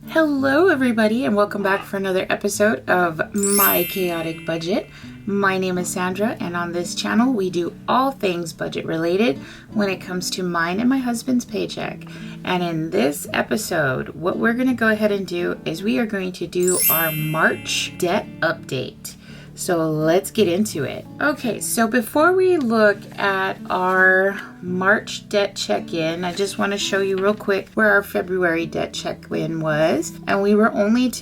Hello everybody and welcome back for another episode of My Chaotic Budget. My name is Sandra and on this channel we do all things budget related when it comes to mine and my husband's paycheck. And in this episode, what we're going to go ahead and do is we are going to do our March debt update. So let's get into it. Okay, so before we look at our March debt check-in, I just want to show you real quick where our February debt check-in was, and we were only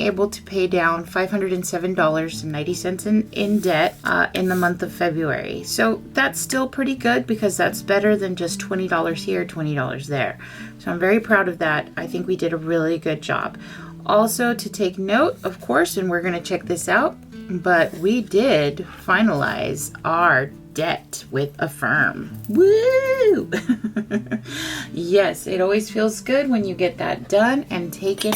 able to pay down $507.90 in debt in the month of February. So that's still pretty good because that's better than just $20 here, $20 there. So I'm very proud of that. I think we did a really good job. Also to take note, of course, and we're going to check this out, but we did finalize our debt with Affirm. Woo! Yes, it always feels good when you get that done and taken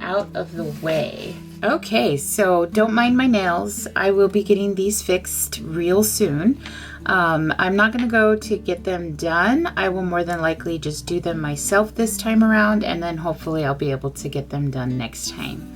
out of the way. Okay, so don't mind my nails. I will be getting these fixed real soon. I'm not going to go to get them done. I will more than likely just do them myself this time around, and then hopefully I'll be able to get them done next time.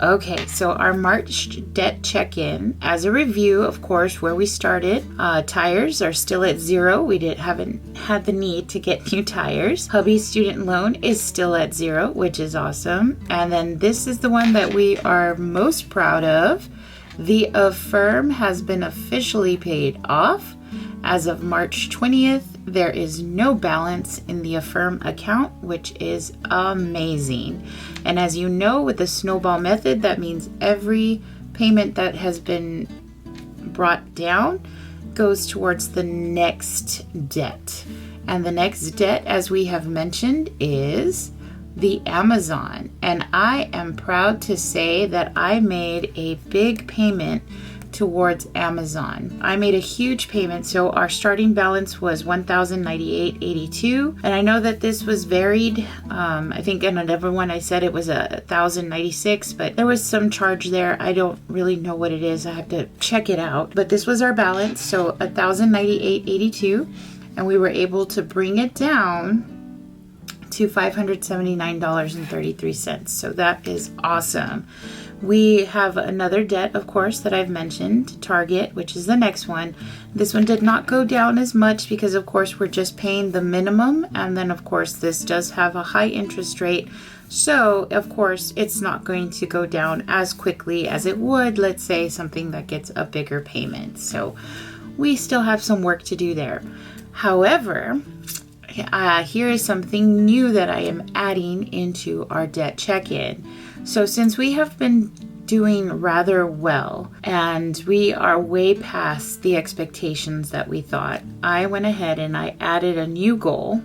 Okay, so our March debt check-in, as a review, of course, where we started, tires are still at zero. We haven't had the need to get new tires. Hubby's student loan is still at zero, which is awesome. And then this is the one that we are most proud of. The Affirm has been officially paid off. As of March 20th, there is no balance in the Affirm account, which is amazing. And as you know, with the snowball method, that means every payment that has been brought down goes towards the next debt. And the next debt, as we have mentioned, is the Amazon. And I am proud to say that I made a big payment towards Amazon. I made a huge payment, so our starting balance was $1,098.82, and I know that this was varied. I think in another one I said it was $1,096, but there was some charge there. I don't really know what it is. I have to check it out. But this was our balance, so $1,098.82, and we were able to bring it down to $579.33. So that is awesome. We have another debt, of course, that I've mentioned, Target, which is the next one. This one did not go down as much because, of course, we're just paying the minimum. And then, of course, this does have a high interest rate. So, of course, it's not going to go down as quickly as it would, let's say, something that gets a bigger payment. So we still have some work to do there. However, here is something new that I am adding into our debt check-in. So since we have been doing rather well and we are way past the expectations that we thought, I went ahead and I added a new goal.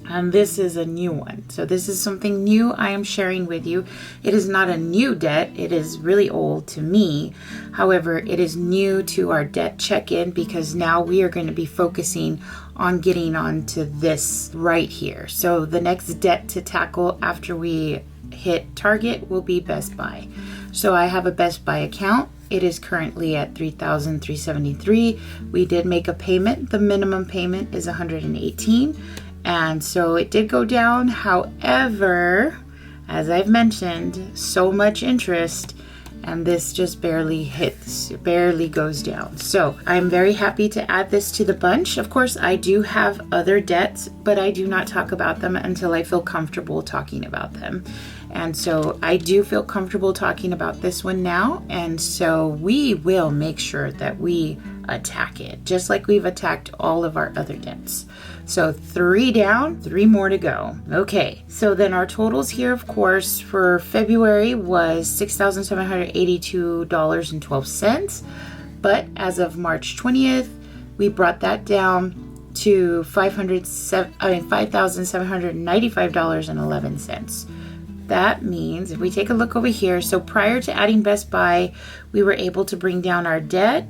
And this is a new one. So this is something new I am sharing with you. It is not a new debt. It is really old to me. However, it is new to our debt check-in because now we are going to be focusing on getting onto this right here. So the next debt to tackle after we hit Target will be Best Buy. So I have a Best Buy account. It is currently at $3,373. We did make a payment. The minimum payment is $118. And so it did go down. However, as I've mentioned, so much interest, and this just barely goes down. So I'm very happy to add this to the bunch. Of course, I do have other debts, but I do not talk about them until I feel comfortable talking about them. And so I do feel comfortable talking about this one now. And so we will make sure that we attack it, just like we've attacked all of our other debts. So 3 down, 3 more to go. Okay, so then our totals here, of course, for February was $6,782.12. But as of March 20th, we brought that down to $5,795.11. That means if we take a look over here, so prior to adding Best Buy, we were able to bring down our debt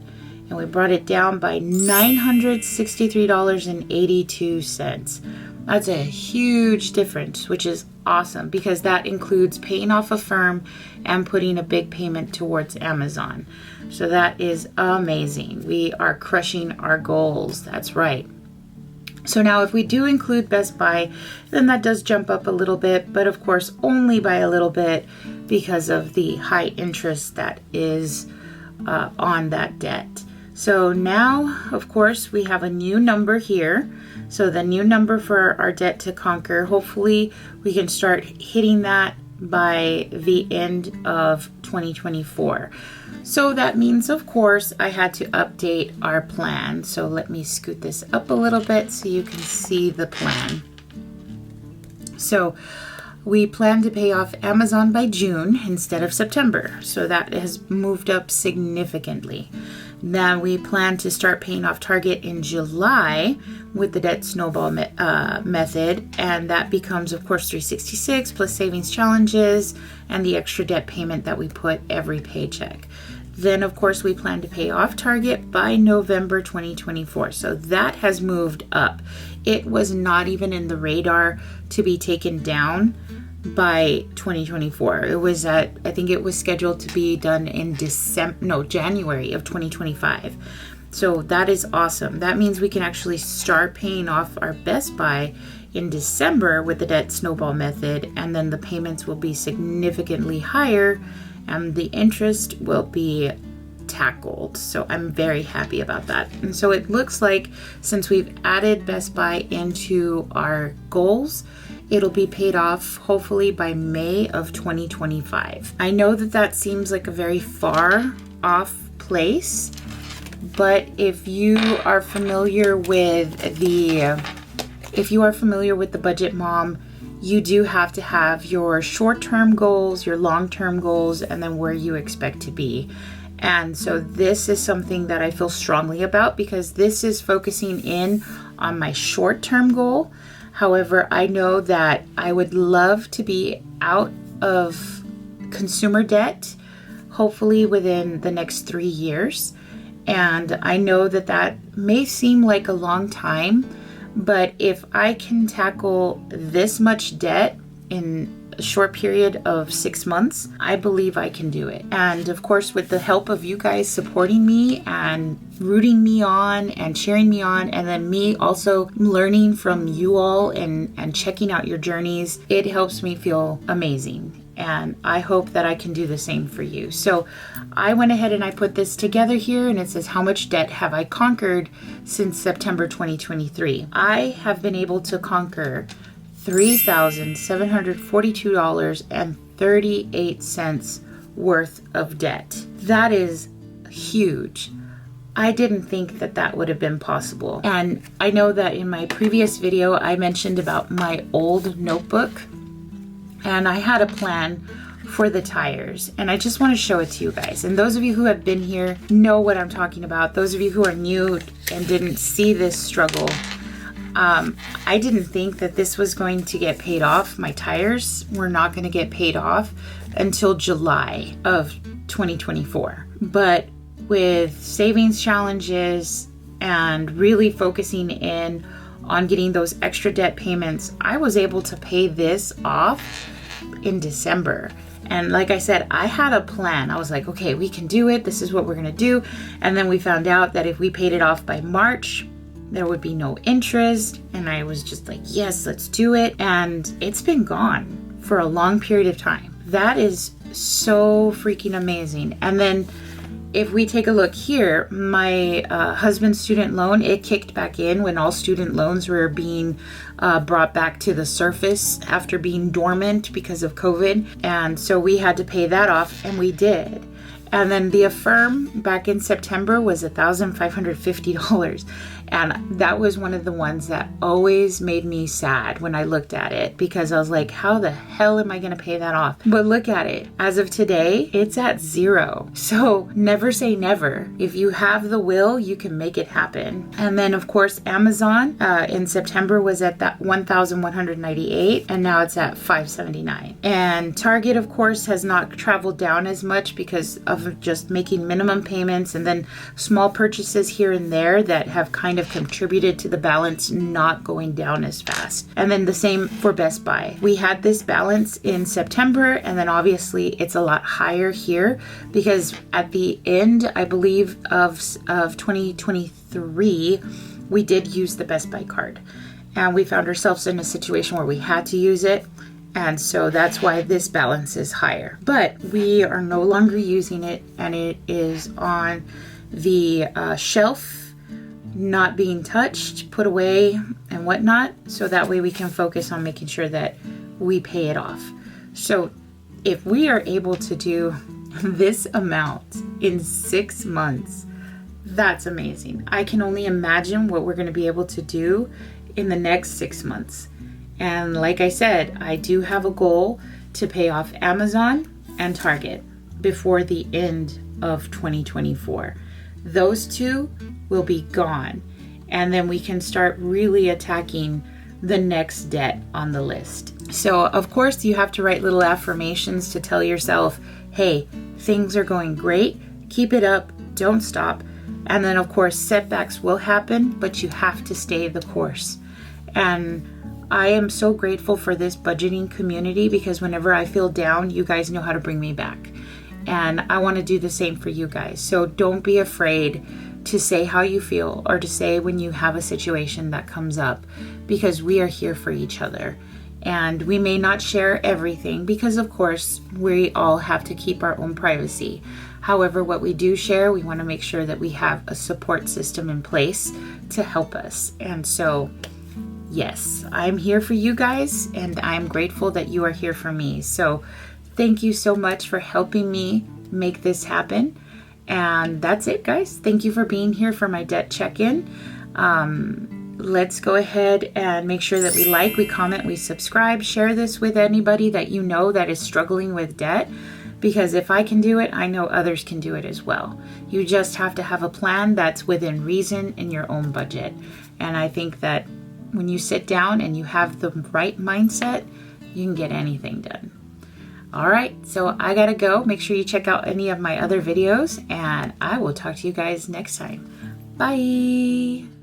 and we brought it down by $963.82. That's a huge difference, which is awesome because that includes paying off Affirm and putting a big payment towards Amazon. So that is amazing. We are crushing our goals. That's right. So now if we do include Best Buy, then that does jump up a little bit, but of course only by a little bit because of the high interest that is on that debt. So now, of course, we have a new number here. So the new number for our debt to conquer, hopefully we can start hitting that by the end of 2024. So that means, of course, I had to update our plan. So let me scoot this up a little bit so you can see the plan. So we plan to pay off Amazon by June instead of September. So that has moved up significantly. Now we plan to start paying off Target in July with the debt snowball method, and that becomes, of course, $366 plus savings challenges and the extra debt payment that we put every paycheck. Then, of course, we plan to pay off Target by November 2024. So that has moved up. It was not even in the radar to be taken down by 2024. It was I think it was scheduled to be done in January of 2025. So that is awesome. That means we can actually start paying off our Best Buy in December with the debt snowball method, and then the payments will be significantly higher and the interest will be tackled. So I'm very happy about that. And so it looks like since we've added Best Buy into our goals, it'll be paid off hopefully by May of 2025. I know that seems like a very far off place, but if you are familiar with the Budget Mom, you do have to have your short-term goals, your long-term goals, and then where you expect to be. And so this is something that I feel strongly about because this is focusing in on my short-term goal. However, I know that I would love to be out of consumer debt, hopefully within the next 3 years. And I know that may seem like a long time, but if I can tackle this much debt in a short period of 6 months, I believe I can do it. And of course, with the help of you guys supporting me and rooting me on and cheering me on, and then me also learning from you all and checking out your journeys, it helps me feel amazing. And I hope that I can do the same for you. So I went ahead and I put this together here, and it says, how much debt have I conquered since September 2023? I have been able to conquer $3,742.38 worth of debt. That is huge. I didn't think that would have been possible. And I know that in my previous video, I mentioned about my old notebook, and I had a plan for the tires, and I just want to show it to you guys. And those of you who have been here know what I'm talking about. Those of you who are new and didn't see this struggle, I didn't think that this was going to get paid off. My tires were not going to get paid off until July of 2024. But with savings challenges and really focusing in on getting those extra debt payments, I was able to pay this off in December. And like I said, I had a plan. I was like, okay, we can do it. This is what we're going to do. And then we found out that if we paid it off by March, there would be no interest. And I was just like, yes, let's do it. And it's been gone for a long period of time. That is so freaking amazing. And then if we take a look here, my husband's student loan, it kicked back in when all student loans were being brought back to the surface after being dormant because of COVID. And so we had to pay that off, and we did. And then the Affirm back in September was $1,550. And that was one of the ones that always made me sad when I looked at it, because I was like, how the hell am I going to pay that off? But look at it. As of today, it's at $0. So never say never. If you have the will, you can make it happen. And then, of course, Amazon in September was at that $1,198, and now it's at $579. And Target, of course, has not traveled down as much because of just making minimum payments and then small purchases here and there that have kind of contributed to the balance not going down as fast. And then the same for Best Buy. We had this balance in September, and then obviously it's a lot higher here because at the end, I believe, of 2023, we did use the Best Buy card, and we found ourselves in a situation where we had to use it. And so that's why this balance is higher. But we are no longer using it, and it is on the shelf, not being touched, put away, and whatnot. So that way we can focus on making sure that we pay it off. So if we are able to do this amount in 6 months, that's amazing. I can only imagine what we're going to be able to do in the next 6 months. And like I said, I do have a goal to pay off Amazon and Target before the end of 2024. Those two will be gone. And then we can start really attacking the next debt on the list. So of course you have to write little affirmations to tell yourself, hey, things are going great. Keep it up. Don't stop. And then of course setbacks will happen, but you have to stay the course. And I am so grateful for this budgeting community, because whenever I feel down, you guys know how to bring me back. And I want to do the same for you guys. So don't be afraid to say how you feel, or to say when you have a situation that comes up, because we are here for each other. And we may not share everything, because of course we all have to keep our own privacy. However, what we do share, we want to make sure that we have a support system in place to help us. And so yes, I'm here for you guys, and I'm grateful that you are here for me. So thank you so much for helping me make this happen. And that's it, guys. Thank you for being here for my debt check-in. Let's go ahead and make sure that we like, we comment, we subscribe, share this with anybody that you know that is struggling with debt. Because if I can do it, I know others can do it as well. You just have to have a plan that's within reason in your own budget. And I think that when you sit down and you have the right mindset, you can get anything done. All right, so I gotta go. Make sure you check out any of my other videos, and I will talk to you guys next time. Bye.